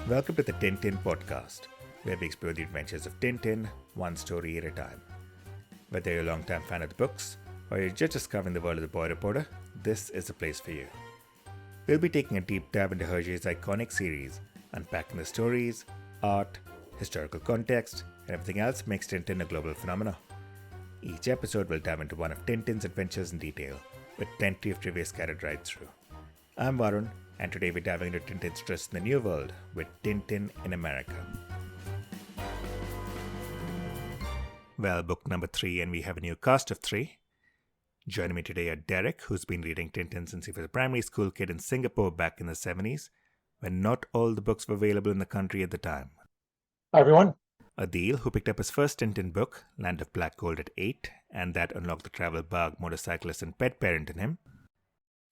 Welcome to the Tintin podcast, where we explore the adventures of Tintin, one story at a time. Whether you're a long-time fan of the books, or you're just discovering the world of the boy reporter, this is the place for you. We'll be taking a deep dive into Hergé's iconic series, unpacking the stories, art, historical context, and everything else that makes Tintin a global phenomenon. Each episode will dive into one of Tintin's adventures in detail, with plenty of trivia scattered right through. I'm Varun, and today we're diving into Tintin's tryst in the New World with Tintin in America. Well, book number 3, and we have a new cast of 3. Joining me today are Derek, who's been reading Tintin since he was a primary school kid in Singapore back in the 70s, when not all the books were available in the country at the time. Hi, everyone. Adil, who picked up his first Tintin book, Land of Black Gold, at 8, and that unlocked the travel bug, motorcyclist, and pet parent in him.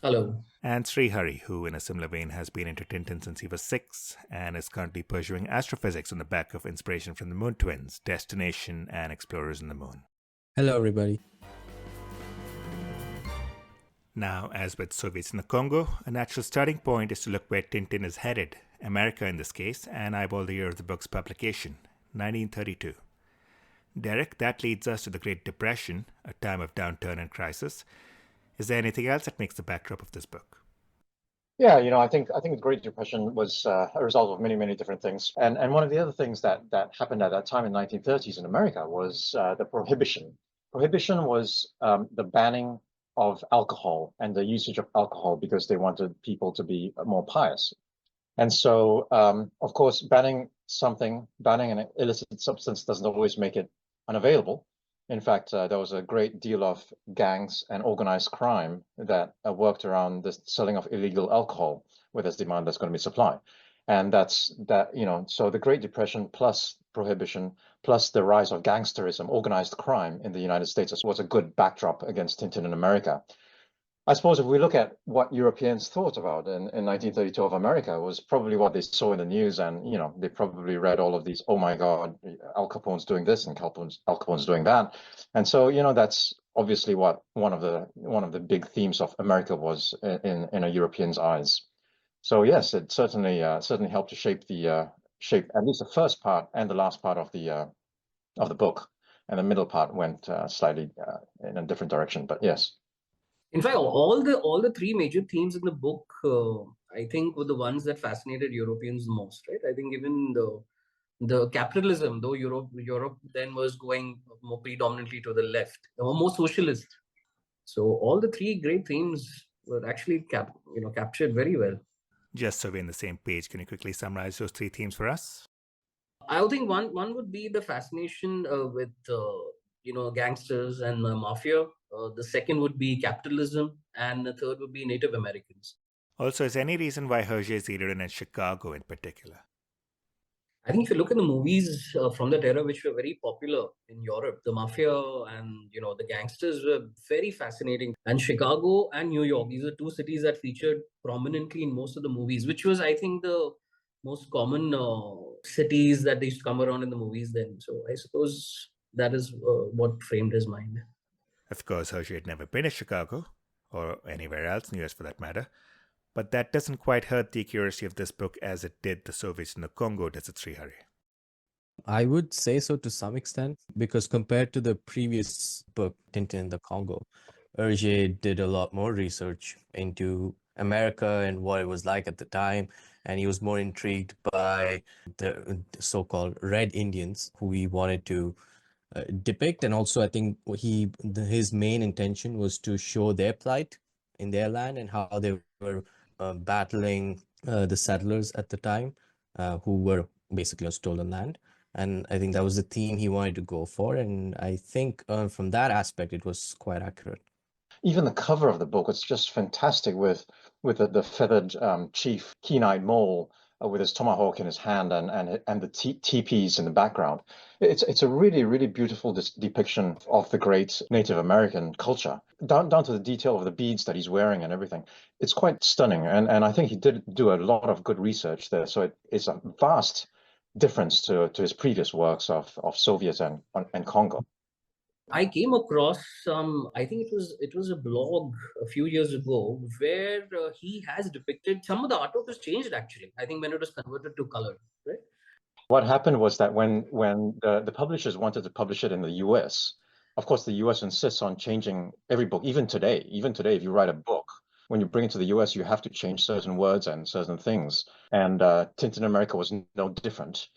Hello. And Sri Hari, who in a similar vein has been into Tintin since he was 6 and is currently pursuing astrophysics on the back of inspiration from the Moon Twins, Destination, and Explorers in the Moon. Hello, everybody. Now, as with Soviets in the Congo, a natural starting point is to look where Tintin is headed, America in this case, and eyeball the year of the book's publication, 1932. Derek, that leads us to the Great Depression, a time of downturn and crisis. Is there anything else that makes the backdrop of this book? Yeah, I think the Great Depression was a result of many different things, and one of the other things that happened at that time in 1930s in America was the prohibition. Prohibition was the banning of alcohol and the usage of alcohol because they wanted people to be more pious. And so, of course, banning an illicit substance doesn't always make it unavailable. In fact, there was a great deal of gangs and organized crime that worked around the selling of illegal alcohol, where there's demand, there's going to be supply. And so the Great Depression plus prohibition plus the rise of gangsterism, organized crime in the United States was a good backdrop against Tintin in America. I suppose if we look at what Europeans thought about in 1932 of America, was probably what they saw in the news, and they probably read all of these, oh my God, Al Capone's doing this and Al Capone's doing that, and so that's obviously what one of the big themes of America was in a European's eyes. So yes, it certainly helped to shape at least the first part and the last part of the book, and the middle part went slightly in a different direction, but yes. In fact, all the three major themes in the book, I think, were the ones that fascinated Europeans the most, right? I think even the capitalism, though Europe then was going more predominantly to the left, they were more socialist. So all the three great themes were actually captured very well. Just so we're on the same page, can you quickly summarize those 3 themes for us? I think one would be the fascination with gangsters and mafia. The second would be capitalism, and the third would be Native Americans. Also, is there any reason why Hergé is zeroed in Chicago in particular? I think if you look at the movies from that era, which were very popular in Europe, the mafia and the gangsters were very fascinating. And Chicago and New York, these are 2 cities that featured prominently in most of the movies, which was, I think, the most common cities that they used to come around in the movies then. So I suppose that is what framed his mind. Of course, Hergé had never been to Chicago, or anywhere else in the US for that matter, but that doesn't quite hurt the accuracy of this book as it did the Soviets in the Congo, does it, Sri Hari? I would say so to some extent, because compared to the previous book, Tintin in the Congo, Hergé did a lot more research into America and what it was like at the time, and he was more intrigued by the so-called Red Indians who he wanted to depict, and also I think his main intention was to show their plight in their land and how they were battling the settlers at the time, who were basically on stolen land. And I think that was the theme he wanted to go for, and I think from that aspect it was quite accurate. Even the cover of the book was just fantastic with the feathered chief, keen-eyed mole with his tomahawk in his hand and the teepees in the background. It's a really beautiful depiction of the great Native American culture, down to the detail of the beads that he's wearing and everything. It's quite stunning, and I think he did do a lot of good research there. So it's a vast difference to his previous works of Soviet and Congo. I came across some. I think it was a blog a few years ago where he has depicted some of the artwork was changed actually. I think when it was converted to color, right? What happened was that when the publishers wanted to publish it in the US, of course, the US insists on changing every book, even today. Even today, if you write a book, when you bring it to the US, you have to change certain words and certain things. And Tintin America was no different.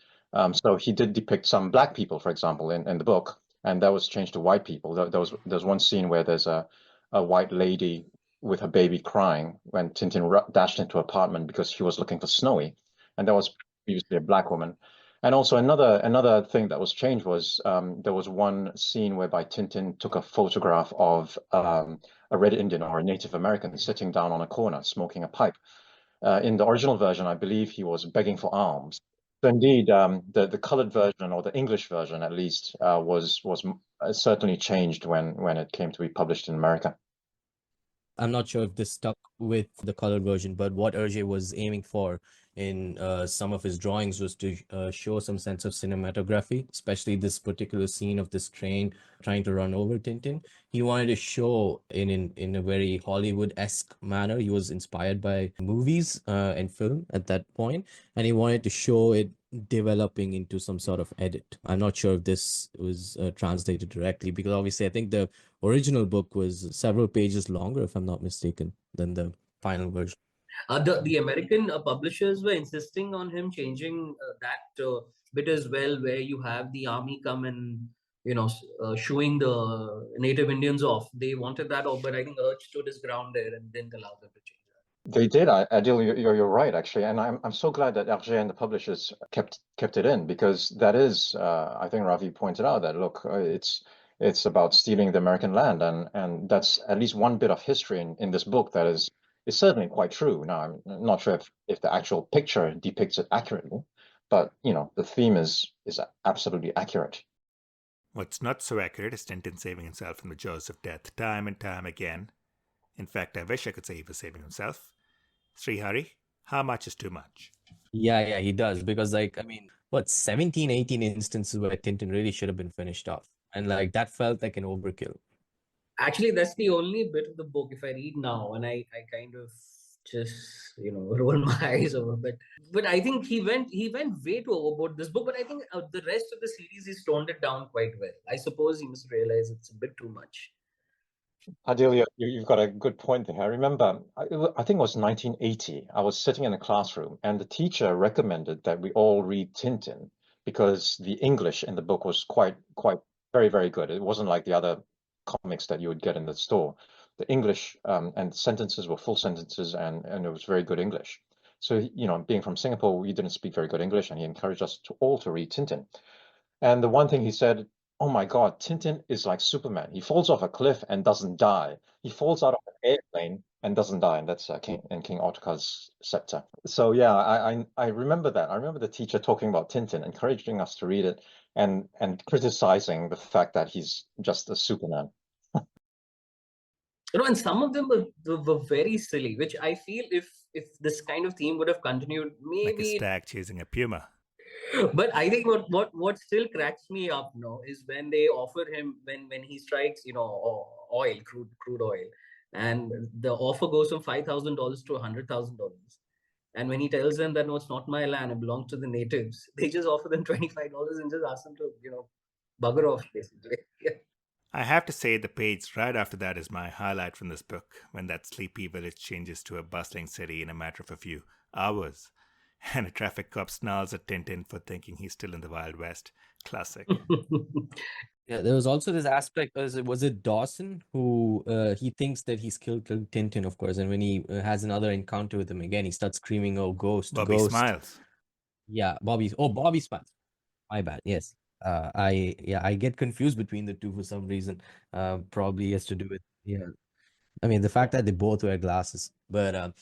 So he did depict some black people, for example, in the book, and that was changed to white people. There's one scene where there's a white lady with her baby crying when Tintin dashed into her apartment because she was looking for Snowy, and that was previously a black woman. And also another thing that was changed was there was one scene whereby Tintin took a photograph of a Red Indian or a Native American sitting down on a corner smoking a pipe. In the original version, I believe he was begging for alms. So indeed, the colored version or the English version, at least, was certainly changed when it came to be published in America. I'm not sure if this stuck with the colored version, but what Hergé was aiming for in some of his drawings was to show some sense of cinematography, especially this particular scene of this train trying to run over Tintin. He wanted to show in a very Hollywood-esque manner. He was inspired by movies and film at that point, and he wanted to show it developing into some sort of edit. I'm not sure if this was translated directly, because obviously I think the original book was several pages longer, if I'm not mistaken, than the final version. The American publishers were insisting on him changing that bit as well, where you have the army come and shooing the native Indians off. They wanted that off, but I think Urge stood his ground there and didn't allow them to change that. They did. Adil, you're right, actually, and I'm so glad that Hergé and the publishers kept it in, because that is, I think Ravi pointed out that look, it's about stealing the American land, and that's at least one bit of history in this book that is certainly quite true. Now, I'm not sure if the actual picture depicts it accurately, but the theme is absolutely accurate. What's not so accurate is Tintin saving himself from the jaws of death time and time again. In fact, I wish I could say he was saving himself. Srihari, how much is too much? Yeah, he does. Because, like, I mean, 17, 18 instances where Tintin really should have been finished off. And, like, that felt like an overkill. Actually, that's the only bit of the book, if I read now, and I kind of just roll my eyes over. But I think he went way too overboard this book. But I think the rest of the series he's toned it down quite well. I suppose he must realize it's a bit too much. Adelia, you've got a good point there. I remember, I think it was 1980. I was sitting in a classroom, and the teacher recommended that we all read Tintin because the English in the book was quite very, very good. It wasn't like the other comics that you would get in the store. The English and sentences were full sentences, and it was very good English. So, being from Singapore, we didn't speak very good English, and he encouraged us all to read Tintin. And the one thing he said, oh my God, Tintin is like Superman. He falls off a cliff and doesn't die. He falls out of an airplane and doesn't die. And that's King Ottokar's scepter. So yeah, I remember that. I remember the teacher talking about Tintin, encouraging us to read it and criticizing the fact that he's just a Superman. And some of them were very silly, which I feel if this kind of theme would have continued, maybe like a stag chasing a puma. But I think what still cracks me up now is when they offer him when he strikes oil, crude oil, and the offer goes from $5,000 to $100,000. And when he tells them that no, it's not my land, it belongs to the natives, they just offer them $25 and just ask them to bugger off basically. Yeah. I have to say the page right after that is my highlight from this book, when that sleepy village changes to a bustling city in a matter of a few hours. And a traffic cop snarls at Tintin for thinking he's still in the Wild West. Classic. Yeah, there was also this aspect, was it Dawson, who he thinks that he's killed Tintin, of course, and when he has another encounter with him again, he starts screaming, "Oh, ghost, Bobby ghost." smiles. Yeah, Bobby smiles. My bad, yes. I get confused between the two for some reason. Probably has to do with, I mean, the fact that they both wear glasses. But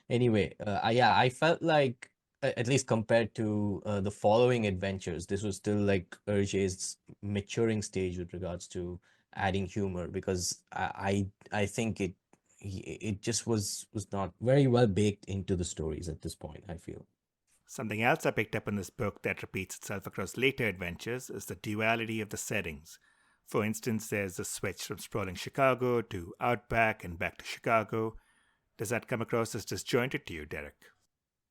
anyway, I felt like, at least compared to the following adventures, this was still like Hergé's maturing stage with regards to adding humor, because I think it just was not very well baked into the stories at this point, I feel. Something else I picked up in this book that repeats itself across later adventures is the duality of the settings. For instance, there's a switch from sprawling Chicago to Outback and back to Chicago. Does that come across as disjointed to you, Derek?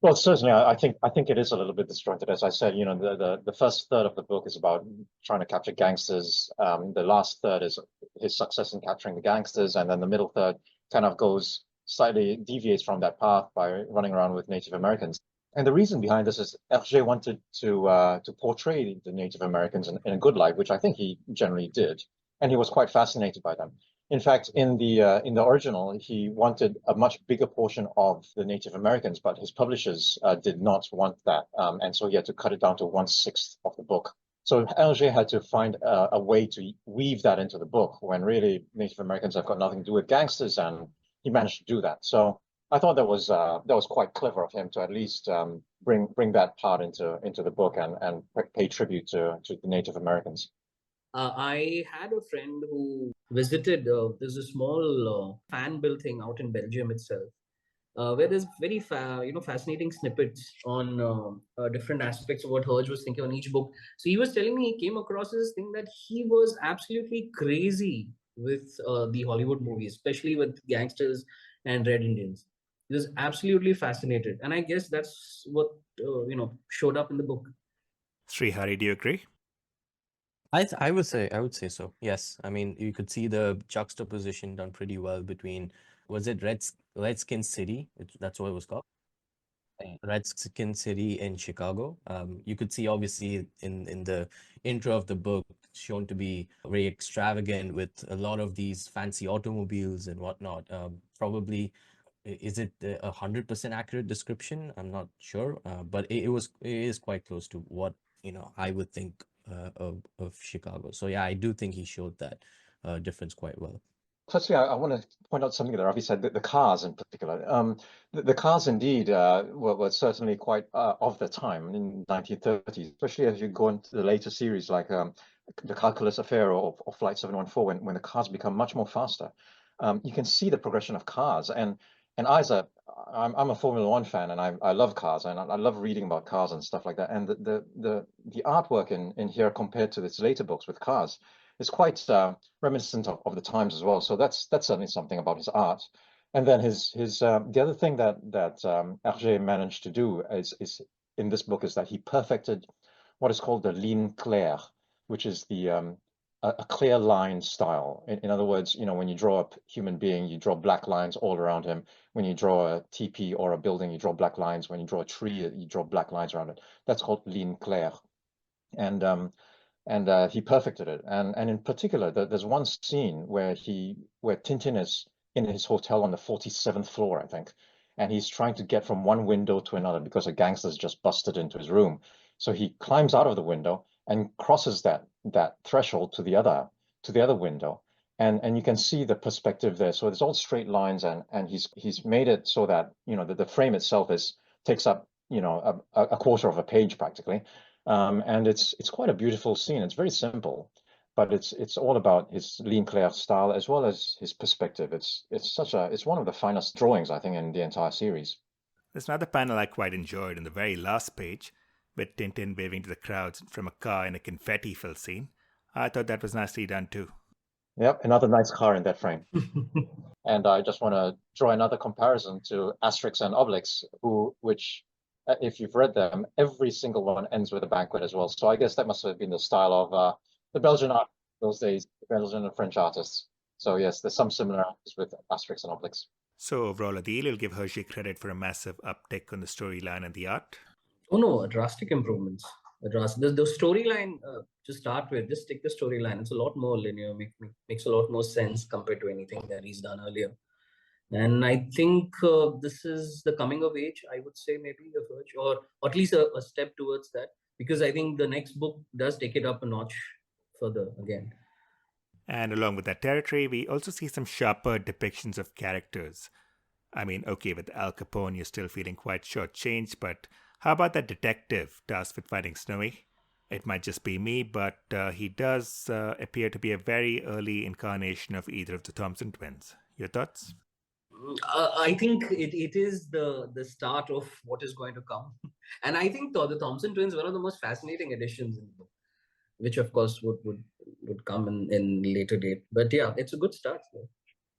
Well, certainly, I think it is a little bit disjointed. As I said, the first third of the book is about trying to capture gangsters. The last third is his success in capturing the gangsters, and then the middle third kind of goes slightly deviates from that path by running around with Native Americans. And the reason behind this is Hergé wanted to portray the Native Americans in a good light, which I think he generally did, and he was quite fascinated by them. In fact, in the original, he wanted a much bigger portion of the Native Americans, but his publishers did not want that, and so he had to cut it down to 1/6 of the book. So Hergé had to find a way to weave that into the book when really Native Americans have got nothing to do with gangsters, and he managed to do that. So I thought that was quite clever of him to at least bring that part into the book and pay tribute to the Native Americans. I had a friend who visited, there's a small fan bill thing out in Belgium itself, where there's very fascinating snippets on different aspects of what Hergé was thinking on each book. So he was telling me he came across this thing that he was absolutely crazy with the Hollywood movies, especially with gangsters and Red Indians. He was absolutely fascinated, and I guess that's what showed up in the book. Srihari, do you agree? I would say so. Yes. I mean, you could see the juxtaposition done pretty well between, was it Redskin City? That's what it was called. Redskin City in Chicago. You could see obviously in the intro of the book shown to be very extravagant with a lot of these fancy automobiles and whatnot. Probably, is it 100% accurate description? I'm not sure, but it is quite close to what I would think of Chicago. So yeah, I do think he showed that difference quite well. Firstly, I want to point out something that Ravi said, that the cars in particular. The cars indeed were certainly quite of the time in 1930s, especially as you go into the later series like the Calculus Affair or Flight 714, when the cars become much more faster. You can see the progression of cars, and I'm a Formula One fan, and I love cars, and I love reading about cars and stuff like that. And the artwork in here compared to its later books with cars is quite reminiscent of the times as well. So that's certainly something about his art. And then the other thing that Hergé managed to do is in this book is that he perfected what is called the ligne claire, which is a clear line style. In other words, when you draw a human being, you draw black lines all around him. When you draw a teepee or a building, you draw black lines. When you draw a tree, you draw black lines around it. That's called ligne claire. And he perfected it. And in particular, there's one scene where Tintin is in his hotel on the 47th floor, I think, and he's trying to get from one window to another because a gangster's just busted into his room. So he climbs out of the window and crosses that threshold to the other window, and you can see the perspective there. So it's all straight lines, and he's made it so that the frame itself takes up a quarter of a page practically. And it's quite a beautiful scene. It's very simple, but it's all about his ligne claire style as well as his perspective. It's one of the finest drawings, I think, in the entire series. There's another panel I quite enjoyed in the very last page, with Tintin waving to the crowds from a car in a confetti-filled scene. I thought that was nicely done too. Yep, another nice car in that frame. And I just want to draw another comparison to Asterix and Obelix, which if you've read them, every single one ends with a banquet as well. So I guess that must have been the style of the Belgian art those days, the Belgian and French artists. So yes, there's some similarities with Asterix and Obelix. So overall, Adil, you'll give Hergé credit for a massive uptick on the storyline and the art? Oh no, drastic improvements. The storyline to start with, just take the storyline. It's a lot more linear, makes a lot more sense compared to anything that he's done earlier. And I think this is the coming of age, I would say, maybe of Hergé, or at least a step towards that, because I think the next book does take it up a notch further again. And along with that territory, we also see some sharper depictions of characters. I mean, okay, with Al Capone, you're still feeling quite shortchanged, but how about that detective tasked with finding Snowy? It might just be me, but he does appear to be a very early incarnation of either of the Thompson twins. Your thoughts? I think it is the start of what is going to come. And I think the Thompson twins, one of the most fascinating additions in the book, which of course would would come in later date. But yeah, it's a good start.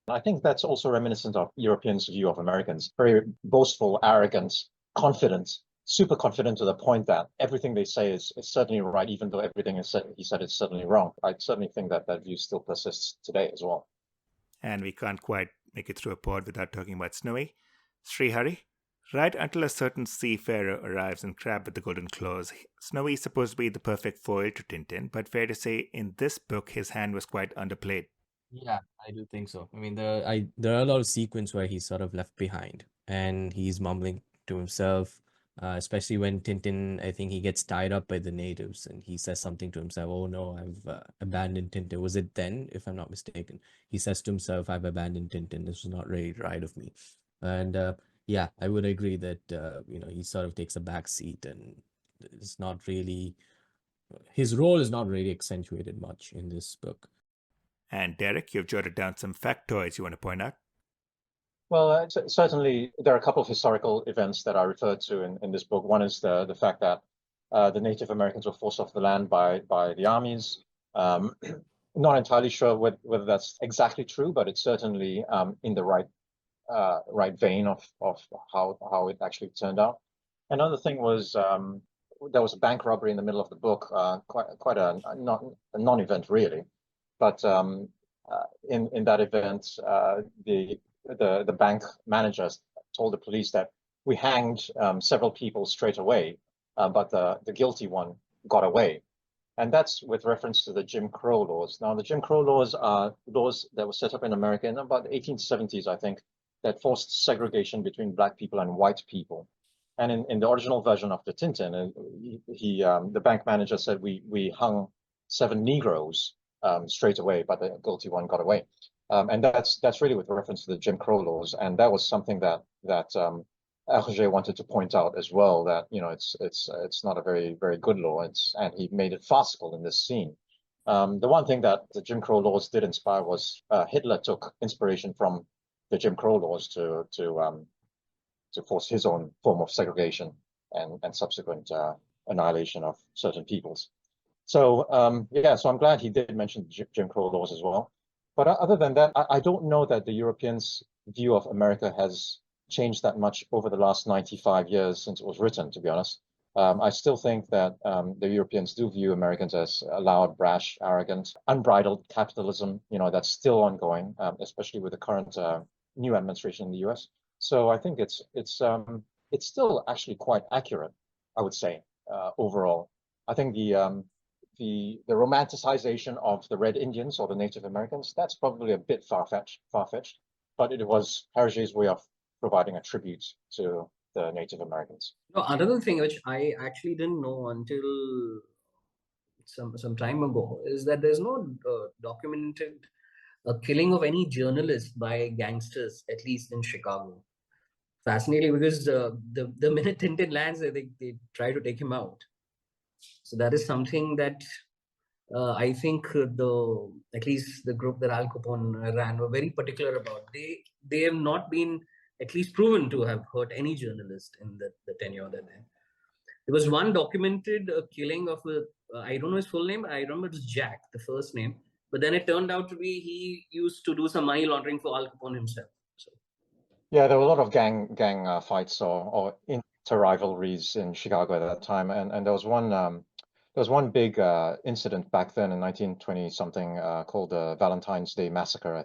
I think that's also reminiscent of Europeans' view of Americans. Very boastful, arrogant, confident, super confident to the point that everything they say is certainly right, even though everything he said is certainly wrong. I certainly think that that view still persists today as well. And we can't quite make it through a pod without talking about Snowy. Srihari, right until a certain seafarer arrives and Crab with the golden claws, Snowy is supposed to be the perfect foil to Tintin, but fair to say, in this book, his hand was quite underplayed. Yeah, I do think so. I mean, there are a lot of sequences where he's sort of left behind and he's mumbling to himself, especially when Tintin, I think he gets tied up by the natives and he says something to himself, "Oh no, I've abandoned Tintin." Was it then, if I'm not mistaken? He says to himself, "I've abandoned Tintin. This was not really right of me." And yeah, I would agree that he sort of takes a back seat and it's not really his role is not really accentuated much in this book. And Derek, you've jotted down some factoids you want to point out? Well, certainly there are a couple of historical events that I referred to in this book. One is the fact that the Native Americans were forced off the land by the armies. Not entirely sure whether that's exactly true, but it's certainly in the right vein of how it actually turned out. Another thing was there was a bank robbery in the middle of the book, quite a non-event really, but in that event, the bank managers told the police that we hanged several people straight away, but the guilty one got away. And that's with reference to the Jim Crow laws. Now, the Jim Crow laws are laws that were set up in America in about the 1870s, I think, that forced segregation between black people and white people. And in the original version of the Tintin, the bank manager said we hung 7 Negroes straight away, but the guilty one got away. And that's really with reference to the Jim Crow laws, and that was something that Hergé wanted to point out as well, that it's not a very good law. And he made it farcical in this scene. The one thing that the Jim Crow laws did inspire was Hitler took inspiration from the Jim Crow laws to force his own form of segregation and subsequent annihilation of certain peoples. So so I'm glad he did mention Jim Crow laws as well. But other than that, I don't know that the Europeans' view of America has changed that much over the last 95 years since it was written, to be honest. I still think that the Europeans do view Americans as loud, brash, arrogant, unbridled capitalism, that's still ongoing, especially with the current new administration in the US. So I think it's still actually quite accurate, I would say, overall. I think the romanticization of the Red Indians or the Native Americans, that's probably a bit far-fetched, but it was Hergé's way of providing a tribute to the Native Americans. No, another thing which I actually didn't know until some time ago is that there's no documented killing of any journalist by gangsters, at least in Chicago. Fascinating, because the minute Tintin lands, they try to take him out. So that is something that I think at least the group that Al Capone ran were very particular about. They have not been at least proven to have hurt any journalist in the tenure that they. There was one documented killing of I don't know his full name. I remember it was Jack, the first name. But then it turned out to be he used to do some money laundering for Al Capone himself. So. Yeah, there were a lot of gang fights or inter-rivalries in Chicago at that time, and there was one big incident back then in 1920 something called the Valentine's Day Massacre. I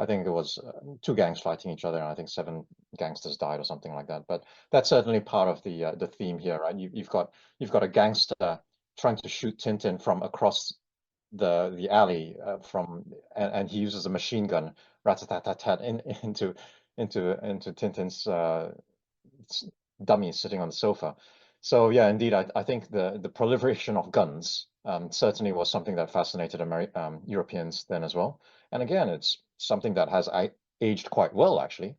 think it was 2 gangs fighting each other, and I think 7 gangsters died or something like that. But that's certainly part of the theme here, right? You've got a gangster trying to shoot Tintin from across the alley and he uses a machine gun, rat-a-tat-tat-tat, into Tintin's dummy sitting on the sofa. So yeah, indeed, I think the proliferation of guns certainly was something that fascinated Europeans then as well. And again, it's something that has aged quite well, actually.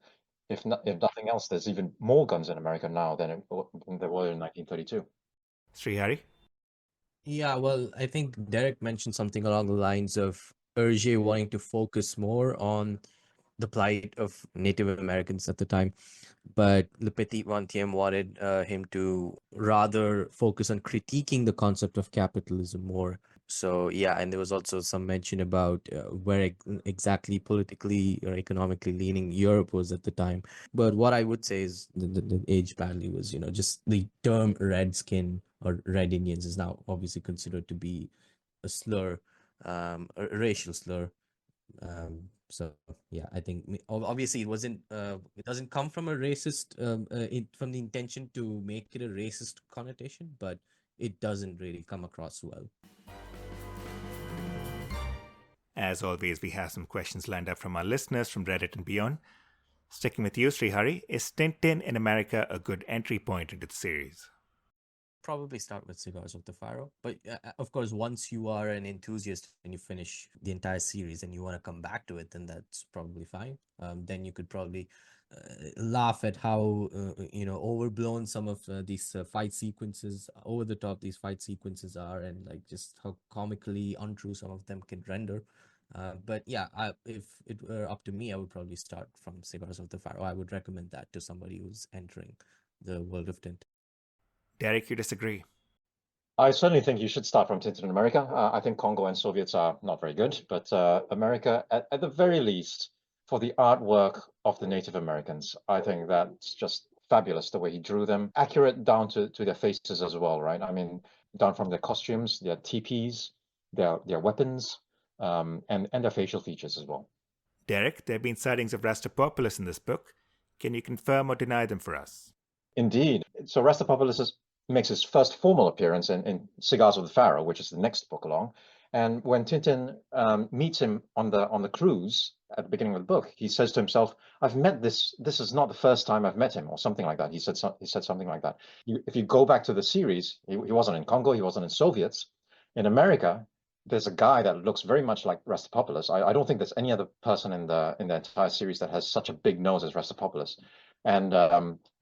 If nothing else, there's even more guns in America now than there were in 1932. Srihari? Yeah, well, I think Derek mentioned something along the lines of Hergé wanting to focus more on the plight of Native Americans at the time, but Le Petit Vingtième wanted him to rather focus on critiquing the concept of capitalism more. So yeah, and there was also some mention about where exactly politically or economically leaning Europe was at the time. But what I would say is the age badly was, just the term red skin or red Indians is now obviously considered to be a slur, a racial slur. So yeah, I think obviously it doesn't come from a racist, from the intention to make it a racist connotation, but it doesn't really come across well. As always, we have some questions lined up from our listeners from Reddit and beyond. Sticking with you, Srihari, is Tintin in America a good entry point into the series? Probably start with Cigars of the Pharaoh. But of course, once you are an enthusiast and you finish the entire series and you want to come back to it, then that's probably fine. Then you could probably laugh at how overblown some of these fight sequences, over the top these fight sequences are, and like just how comically untrue some of them can render. But yeah, if it were up to me, I would probably start from Cigars of the Pharaoh. I would recommend that to somebody who's entering the world of Tintin. Derek, you disagree? I certainly think you should start from Tintin in America. I think Congo and Soviets are not very good, but America, at the very least, for the artwork of the Native Americans, I think that's just fabulous the way he drew them, accurate down to their faces as well, right? I mean, down from their costumes, their teepees, their weapons, and their facial features as well. Derek, there have been sightings of Rastapopoulos in this book. Can you confirm or deny them for us? Indeed. So Rastapopoulos makes his first formal appearance in Cigars of the Pharaoh, which is the next book along. And when Tintin meets him on the cruise at the beginning of the book, he says to himself, "I've met this. This is not the first time I've met him," or something like that. He said something like that. If you go back to the series, he wasn't in Congo, he wasn't in Soviets. In America, there's a guy that looks very much like Rastapopoulos. I don't think there's any other person in the entire series that has such a big nose as Rastapopoulos. And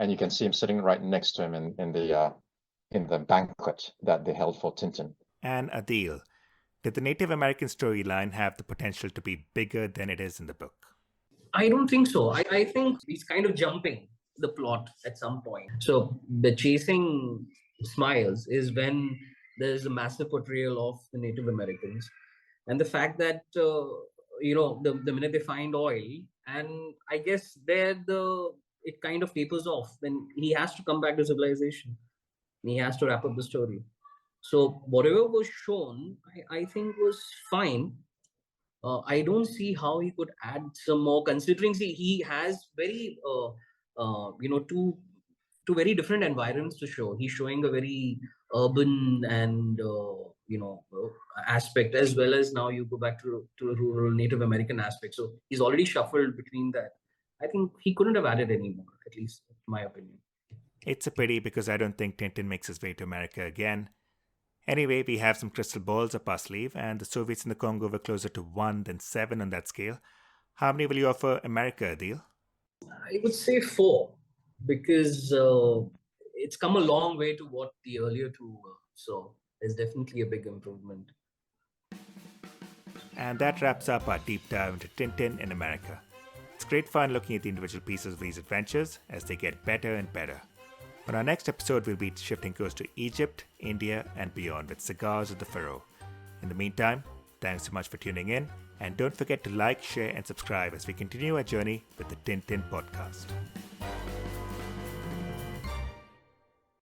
you can see him sitting right next to him in the banquet that they held for Tintin. And Adil, did the Native American storyline have the potential to be bigger than it is in the book? I don't think so. I think he's kind of jumping the plot at some point. So the chasing smiles is when there's a massive portrayal of the Native Americans, and the fact that the minute they find oil, and I guess it kind of tapers off. Then he has to come back to civilization. He has to wrap up the story. So whatever was shown, I think was fine. I don't see how he could add some more, considering he has very two very different environments to show. He's showing a very urban and aspect, as well as now you go back to a rural Native American aspect. So he's already shuffled between that. I think he couldn't have added any more, at least in my opinion. It's a pity because I don't think Tintin makes his way to America again. Anyway, we have some crystal balls up our sleeve, and the Soviets in the Congo were closer to 1 than 7 on that scale. How many will you offer America, Adil? I would say 4, because it's come a long way to what the earlier 2 were. So there's definitely a big improvement. And that wraps up our deep dive into Tintin in America. It's great fun looking at the individual pieces of these adventures as they get better and better. On our next episode, we'll be shifting course to Egypt, India, and beyond with Cigars of the Pharaoh. In the meantime, thanks so much for tuning in, and don't forget to like, share, and subscribe as we continue our journey with the Tintin podcast.